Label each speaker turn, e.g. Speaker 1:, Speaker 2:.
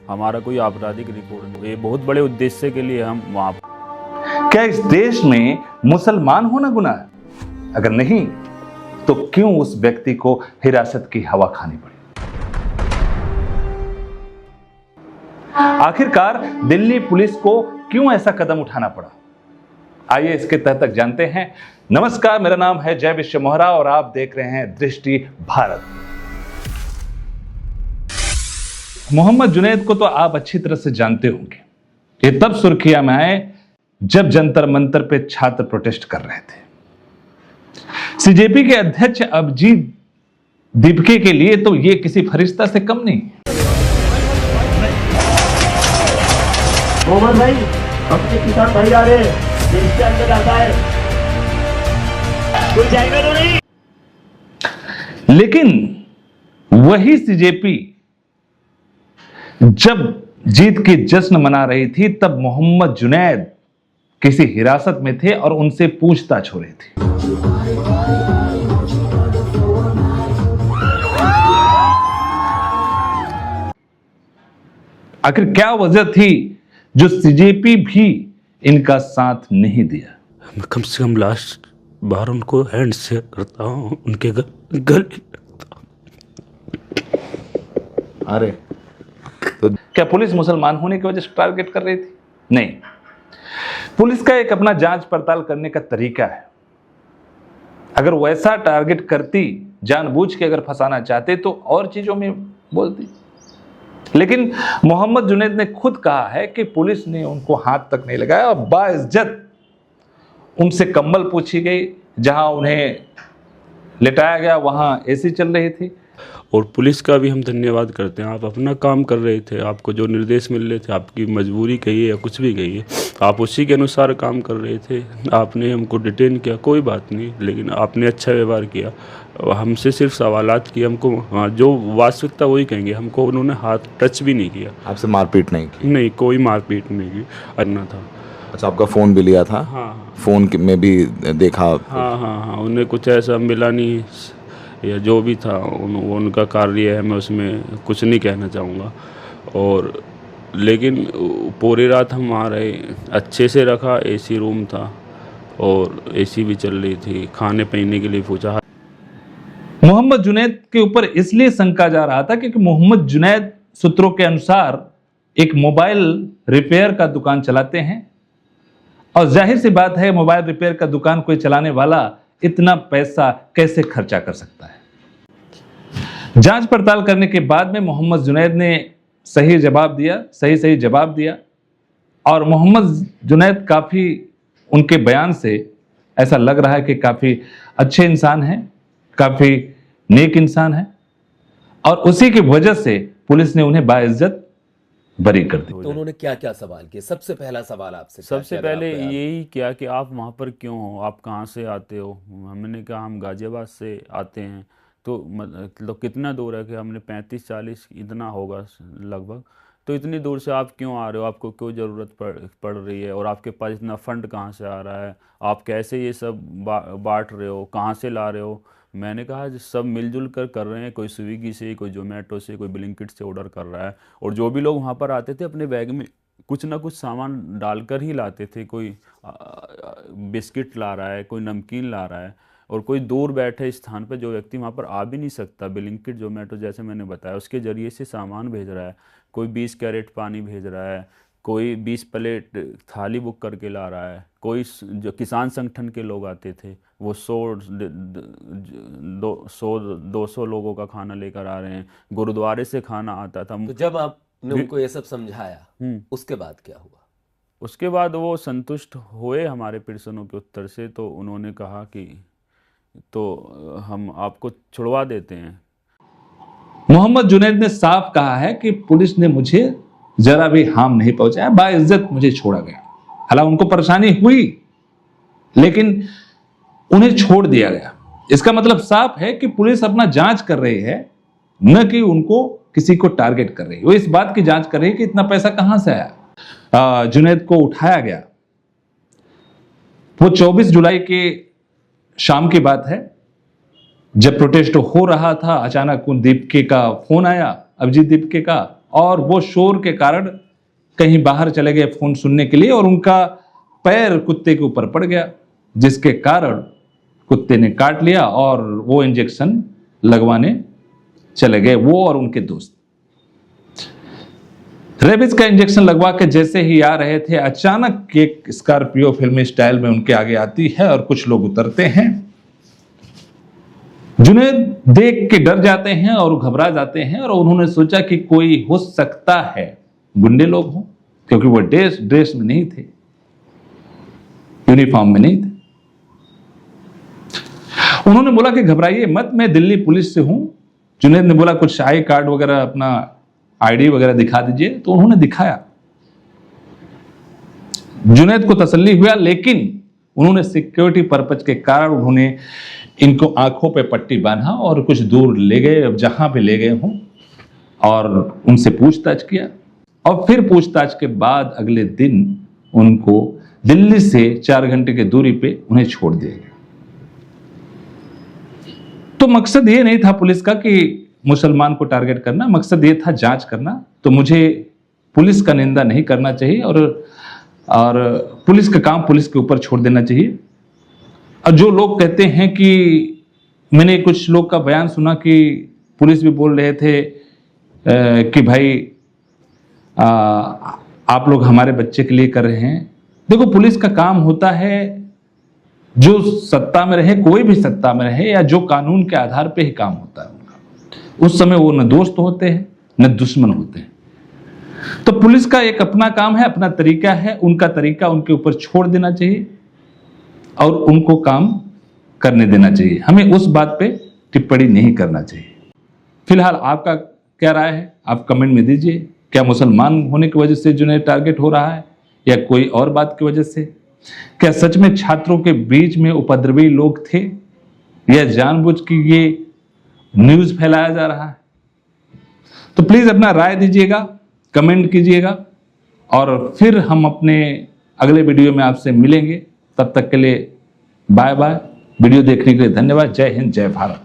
Speaker 1: हमारा कोई आपराधिक रिकॉर्ड नहीं। ये बहुत बड़े उद्देश्य के लिए हम वहाँ।
Speaker 2: क्या इस देश में मुसलमान होना गुनाह है? अगर नहीं तो क्यों उस व्यक्ति को हिरासत की हवा खानी पड़ी? आखिरकार दिल्ली पुलिस को क्यों ऐसा कदम उठाना पड़ा? आइए इसके तह तक जानते हैं। नमस्कार, मेरा नाम है जय विश्व मोहरा और आप देख रहे हैं दृष्टि भारत। मोहम्मद जुनैद को तो आप अच्छी तरह से जानते होंगे। ये तब सुर्खियां में आए जब जंतर मंतर पे छात्र प्रोटेस्ट कर रहे थे। सीजेपी के अध्यक्ष अभिजीत दीपके के लिए तो ये किसी फरिश्ता से कम नहीं।
Speaker 3: मोहम्मद भाई, अपने किसान भाई आ रहे हैं, इसके अंदर आता है, कोई जाएगा तो नहीं।
Speaker 2: लेकिन वही सीजेपी जब जीत की जश्न मना रही थी तब मोहम्मद जुनैद किसी हिरासत में थे और उनसे पूछताछ हो रही थी। आखिर क्या वजह थी जो सीजेपी भी इनका साथ नहीं दिया?
Speaker 1: मैं कम से कम लास्ट बार उनको हैंड शेक करता हूँ, उनके गले लगता हूँ।
Speaker 2: अरे तो क्या पुलिस मुसलमान होने की वजह से टारगेट कर रही थी? नहीं, पुलिस का एक अपना जांच पड़ताल करने का तरीका है। अगर वैसा टारगेट करती, जानबूझ के अगर फंसाना चाहते तो और चीजों में बोलती। लेकिन मोहम्मद जुनैद ने खुद कहा है कि पुलिस ने उनको हाथ तक नहीं लगाया और बाइज्जत उनसे कंबल पूछी गई। जहां उन्हें लिटाया गया वहां एसी चल रही थी।
Speaker 1: और पुलिस का भी हम धन्यवाद करते हैं। आप अपना काम कर रहे थे, आपको जो निर्देश मिल रहे थे, आपकी मजबूरी कहिए या कुछ भी कहिए, आप उसी के अनुसार काम कर रहे थे। आपने हमको डिटेन किया, कोई बात नहीं, लेकिन आपने अच्छा व्यवहार किया। हमसे सिर्फ सवालात किए, हमको हाँ जो वास्तविकता वही कहेंगे। हमको उन्होंने हाथ टच भी नहीं किया।
Speaker 4: आपसे मारपीट नहीं की?
Speaker 1: नहीं, कोई मारपीट नहीं की, अन्ना था।
Speaker 4: अच्छा, आपका फ़ोन भी लिया था?
Speaker 1: हाँ,
Speaker 4: फ़ोन में भी देखा?
Speaker 1: हाँ, उन्हें कुछ ऐसा मिला नहीं या जो भी था उनका कार्य है, मैं उसमें कुछ नहीं कहना चाहूँगा। और लेकिन पूरी रात हम वहाँ रहे, अच्छे से रखा, एसी रूम था और एसी भी चल रही थी, खाने पीने के लिए पूछा।
Speaker 2: मोहम्मद जुनैद के ऊपर इसलिए शंका जा रहा था क्योंकि मोहम्मद जुनैद सूत्रों के अनुसार एक मोबाइल रिपेयर का दुकान चलाते हैं और जाहिर सी बात है मोबाइल रिपेयर का दुकान कोई चलाने वाला इतना पैसा कैसे खर्चा कर सकता है। जांच पड़ताल करने के बाद में मोहम्मद जुनैद ने सही जवाब दिया और मोहम्मद जुनैद काफी, उनके बयान से ऐसा लग रहा है कि काफी अच्छे इंसान हैं, काफी नेक इंसान है और उसी की वजह से पुलिस ने उन्हें बाइज्जत बरी कर दी।
Speaker 5: तो उन्होंने क्या क्या सवाल किए? सबसे पहला सवाल आपसे
Speaker 1: सबसे पहले यही किया कि आप वहाँ पर क्यों हो, आप कहाँ से आते हो? हमने कहा हम गाजियाबाद से आते हैं। तो मतलब कितना दूर है? कि हमने 35-40 इतना होगा लगभग। तो इतनी दूर से आप क्यों आ रहे हो? आपको क्यों ज़रूरत पड़ रही है? और आपके पास इतना फंड कहाँ से आ रहा है? आप कैसे ये सब बांट रहे हो? कहाँ से ला रहे हो? मैंने कहा सब मिलजुल कर रहे हैं। कोई स्विगी से, कोई जोमेटो से, कोई ब्लिंकिट से ऑर्डर कर रहा है। और जो भी लोग वहाँ पर आते थे अपने बैग में कुछ ना कुछ सामान डालकर ही लाते थे। कोई बिस्किट ला रहा है, कोई नमकीन ला रहा है। और कोई दूर बैठे स्थान पर जो व्यक्ति वहाँ पर आ भी नहीं सकता, ब्लिंकिट जोमेटो जैसे मैंने बताया उसके ज़रिए से सामान भेज रहा है। कोई 20 कैरेट पानी भेज रहा है, कोई 20 प्लेट थाली बुक करके ला रहा है। कोई जो किसान संगठन के लोग आते थे वो 100-200 लोगों का खाना लेकर आ रहे हैं। गुरुद्वारे से खाना आता था।
Speaker 5: तो जब आपने उनको ये सब समझाया उसके बाद क्या हुआ?
Speaker 1: उसके बाद वो संतुष्ट हुए हमारे प्रश्नों के उत्तर से। तो उन्होंने कहा कि तो हम आपको छुड़वा देते हैं।
Speaker 2: मोहम्मद जुनैद ने साफ कहा है कि पुलिस ने मुझे जरा भी हार्म नहीं पहुंचाया, बाइज्जत मुझे छोड़ा गया। हालांकि उनको परेशानी हुई लेकिन उन्हें छोड़ दिया गया। इसका मतलब साफ है कि पुलिस अपना जांच कर रही है, न कि उनको किसी को टारगेट कर रही है। वो इस बात की जांच कर रही है कि इतना पैसा कहां से आया। जुनैद को उठाया गया। वो 24 जुलाई के शाम की बात है जब प्रोटेस्ट हो रहा था। अचानक उन दीपके का फोन आया, अभिजीत दीपके का, और वो शोर के कारण कहीं बाहर चले गए फोन सुनने के लिए और उनका पैर कुत्ते के ऊपर पड़ गया, जिसके कारण कुत्ते ने काट लिया और वो इंजेक्शन लगवाने चले गए, वो और उनके दोस्त। रेबीज का इंजेक्शन लगवा के जैसे ही आ रहे थे, अचानक एक स्कॉर्पियो फिल्मी स्टाइल में उनके आगे आती है और कुछ लोग उतरते हैं। जुनैद देख के डर जाते हैं और घबरा जाते हैं और उन्होंने सोचा कि कोई हो सकता है गुंडे लोग हों, क्योंकि वो ड्रेस में नहीं थे, यूनिफॉर्म में नहीं थे। उन्होंने बोला कि घबराइए मत, मैं दिल्ली पुलिस से हूं। जुनैद ने बोला कुछ आई कार्ड वगैरह, अपना आईडी वगैरह दिखा दीजिए। तो उन्होंने दिखाया। जुनैद को तसल्ली हुआ, लेकिन उन्होंने सिक्योरिटी पर्पज के कारण उन्होंने इनको आंखों पे पट्टी बांधा और कुछ दूर ले गए, अब जहां पे ले गए हों, और उनसे पूछताछ किया। और फिर पूछताछ के बाद अगले दिन उनको दिल्ली से 4 घंटे की दूरी पे उन्हें छोड़ दिया गया। तो मकसद ये नहीं था पुलिस का कि मुसलमान को टारगेट करना, मकसद ये था जांच करना। तो मुझे पुलिस का निंदा नहीं करना चाहिए और पुलिस का काम पुलिस के ऊपर छोड़ देना चाहिए। और जो लोग कहते हैं कि मैंने कुछ लोग का बयान सुना कि पुलिस भी बोल रहे थे कि भाई आप लोग हमारे बच्चे के लिए कर रहे हैं। देखो, पुलिस का काम होता है, जो सत्ता में रहे, कोई भी सत्ता में रहे, या जो कानून के आधार पे ही काम होता है उनका। उस समय वो न दोस्त होते हैं न दुश्मन होते हैं। तो पुलिस का एक अपना काम है, अपना तरीका है, उनका तरीका उनके ऊपर छोड़ देना चाहिए और उनको काम करने देना चाहिए। हमें उस बात पे टिप्पणी नहीं करना चाहिए। फिलहाल आपका क्या राय है, आप कमेंट में दीजिए। क्या मुसलमान होने की वजह से जुनैद टारगेट हो रहा है या कोई और बात की वजह से? क्या सच में छात्रों के बीच में उपद्रवी लोग थे या जानबूझ के ये न्यूज फैलाया जा रहा है? तो प्लीज अपना राय दीजिएगा, कमेंट कीजिएगा और फिर हम अपने अगले वीडियो में आपसे मिलेंगे। तब तक के लिए बाय बाय। वीडियो देखने के लिए धन्यवाद। जय हिंद, जय भारत।